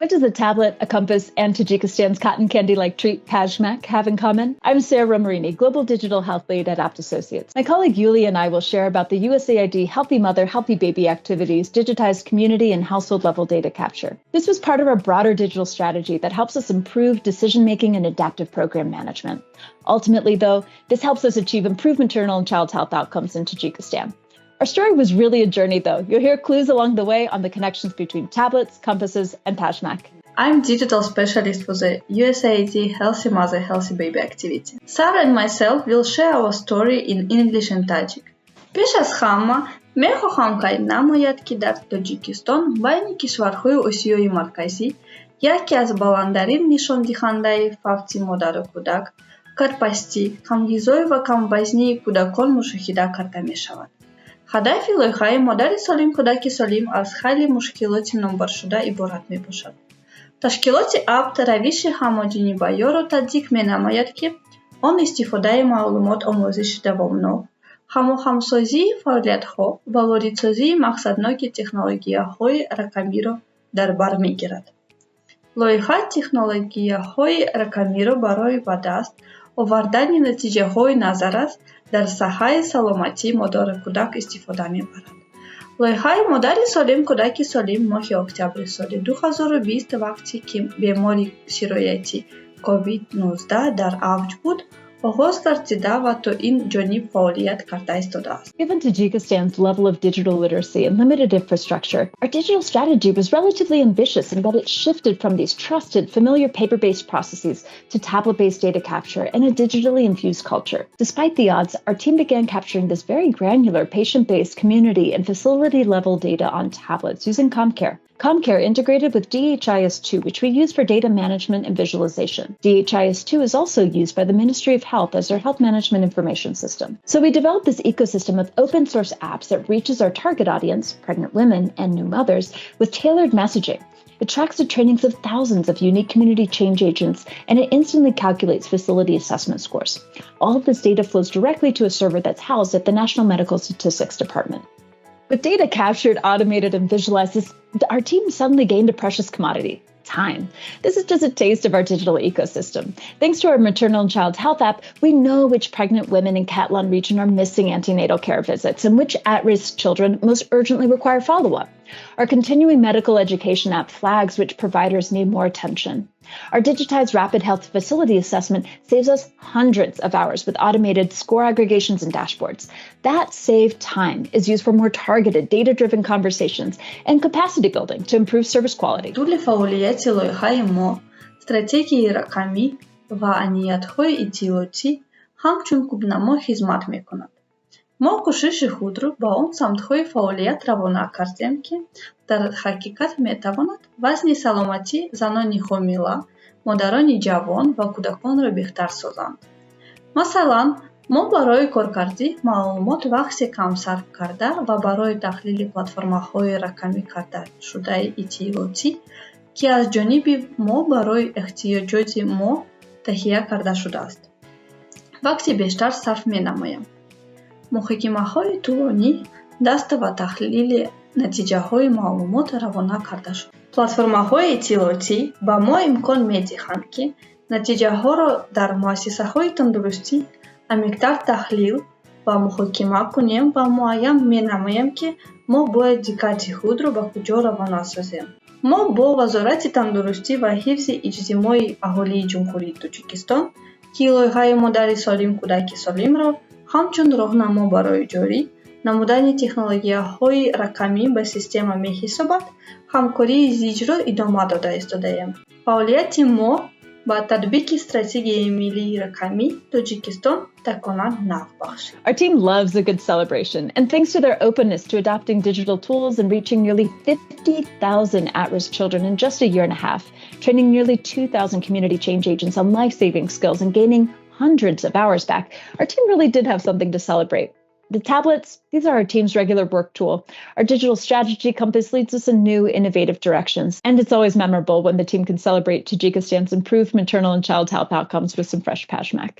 What does a tablet, a compass, and Tajikistan's cotton candy-like treat, Tajmak, have in common? I'm Sarah Romorini, Global Digital Health Lead at Apt Associates. My colleague Yulia and I will share about the USAID Healthy Mother, Healthy Baby activities, digitized community and household-level data capture. This was part of our broader digital strategy that helps us improve decision-making and adaptive program management. Ultimately, though, this helps us achieve improved maternal and child health outcomes in Tajikistan. Our story was really a journey, though. You'll hear clues along the way on the connections between tablets, compasses, and Tajmak. I'm digital specialist for the USAID Healthy Mother, Healthy Baby activity. Sarah and myself will share our story in English and Tajik. پیش از همه میخواهم که نماید که در تاجیکستان بین کشورهای آسیای مرکزی یکی از بالاترین نشان دهنده فوت مادر و کودک، کارپستی، کم‌غذایی و کم‌وزنی کودکان مشاهده کرده می‌شود. هدف لایحه مادر سالم کودک سالم از خیلی مشکلات نامبر شده عبارت میباشد. تشکیلات ابت روش هماجنی بیان را تطبیق می‌نماید که آن استفاده معلومات آموزش دوامدار، هماهنگسازی فعالیت‌ها و واردسازی مقصدناک تکنولوژی‌های رقمی را در بر می‌گیرد. لایحه تکنولوژی‌های رقمی را برای به دست آوردن نتیجه‌های نظرت در صحه سلامتی مادر کودک استفاده می‌برد. لایحه مادر سالم کودک سالم ماه اکتبر سال 2020 وقتی که بیماری سرایتی کووید-19 در اوج بود، آغاز گردیده و تا این جانب فعالیت کرده ایستاده است. Given Tajikistan's level of digital literacy and limited infrastructure, our digital strategy was relatively ambitious in that it shifted from these trusted, familiar paper-based processes to tablet-based data capture and a digitally infused culture. Despite the odds, our team began capturing this very granular, patient-based community and facility-level data on tablets using CommCare. CommCare integrated with DHIS2, which we use for data management and visualization. DHIS2 is also used by the Ministry of Health as their health management information system. So we developed this ecosystem of open source apps that reaches our target audience, pregnant women and new mothers, with tailored messaging. It tracks the trainings of thousands of unique community change agents, and it instantly calculates facility assessment scores. All of this data flows directly to a server that's housed at the National Medical Statistics Department. With data captured, automated, and visualized, our team suddenly gained a precious commodity: time. This is just a taste of our digital ecosystem. Thanks to our maternal and child health app, we know which pregnant women in Katlan region are missing antenatal care visits and which at-risk children most urgently require follow-up. Our continuing medical education app flags which providers need more attention. Our digitized rapid health facility assessment saves us hundreds of hours with automated score aggregations and dashboards. That saved time is used for more targeted, data-driven conversations and capacity building to improve service quality. طول فعالیت لایحه ما، استراتژی رقمی و نیت‌های اطلاعاتی همچون کوبنما خدمت می‌کند. ما کوشش خود را با آن سمت‌های فعالیت روانه کردیم که در حقیقت می‌تواند وزن سلامتی زنان حامله، مادران جوان و کودکان را بهتر سازند. مثلا ما برای کارکردی معلومات وقت کم صرف کرده و برای تحلیل پلتفرم‌های رقمی کرده شده اطلاعاتی که از جانب ما برای احتیاجات ما تهیه کرده شده است، وقتی بیشتر صرف می‌نماییم. محاکمه‌های طولانی دست و تحلیل نتیجه‌های معلومات روانه کرده شد. پلتفرم‌های اطلاعاتی به ما امکان می‌دهند که نتیجه‌ها را در مؤسسه‌های تندرستی عمیق‌تر تحلیل و محاکمه کنیم و معین می‌نماییم که ما باید دقت خود را به کجا روانه سازیم. ما با وزارت تندرستی و حفظ اجتماعی اهالی جمهوری تاجیکستان که لایحه مادر سالم کودک سالم را همچون راهنما برای جاری نمودن تکنولوژی‌های رقمی به سیستم می‌حسابد، همکاری زیج را ادامه داده ایستاده‌ایم. فعالیت ما با تطبیق استراتژی ملی رقمی تاجیکستان تکانه نو بخشید. Our team loves a good celebration, and thanks to their openness to adopting digital tools and reaching nearly 50,000 at-risk children in just a year and a half, training nearly 2,000 community change agents on life-saving skills and gaining hundreds of hours back, our team really did have something to celebrate. The tablets, these are our team's regular work tool. Our digital strategy compass leads us in new, innovative directions. And it's always memorable when the team can celebrate Tajikistan's improved maternal and child health outcomes with some fresh Tajmak.